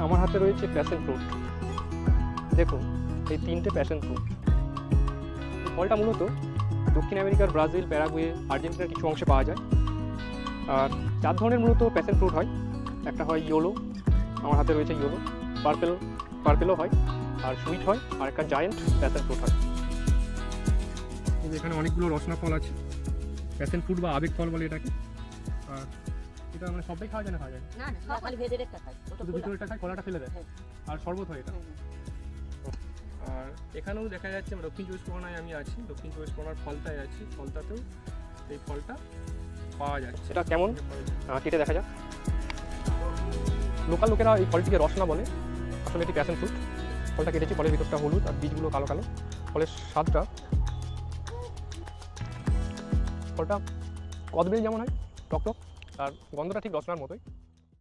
আমার হাতে রয়েছে প্যাশন ফ্রুট। দেখুন এই তিনটে প্যাশন ফ্রুট। ফলটা মূলত দক্ষিণ আমেরিকার ব্রাজিল, প্যারাগুয়ে, আর্জেন্টিনার কিছু অংশে পাওয়া যায়। আর 4 ধরনের মূলত প্যাশন ফ্রুট হয়। একটা হয় ইয়েলো, আমার হাতে রয়েছে ইয়েলো, পার্পেলও হয়, আর সুইট হয়, আর একটা জায়েন্ট প্যাশন ফ্রুট হয়। এখানে অনেকগুলো রসনা ফল আছে, প্যাশন ফ্রুট বা আবেগ ফল বলে এটাকে। আর এটা মানে সবটাই খাওয়া যায় না, খাওয়া যায় না না, সব খালি ভেজে রেখে খাই। ওটা শুধু ভিতরেরটা খায়, কলাটা ফেলে দেয়। হ্যাঁ। আর শরবত হয় এটা। হুম, হুম। আর এখানেও দেখা যাচ্ছে দক্ষিণ চব্বিশ পরগনায় আমি আছি, দক্ষিণ চব্বিশ পরগনার ফলতায় আছি, ফলতাতেও এই ফলটা পাওয়া যাচ্ছে। এটা কেমন কেটে দেখা যাক। লোকাল লোকেরা এই ফলটিকে রসনা বলে, আসলে এটি প্যাশন ফ্রুট। ফলটা কেটেছি, ফলের ভিতরটা হলুদ আর বীজগুলো কালো কালো। ফলের স্বাদটা, ফলটা কদবেল যেমন হয় টক টক, আর গন্ধটা ঠিক রসনার মতোই।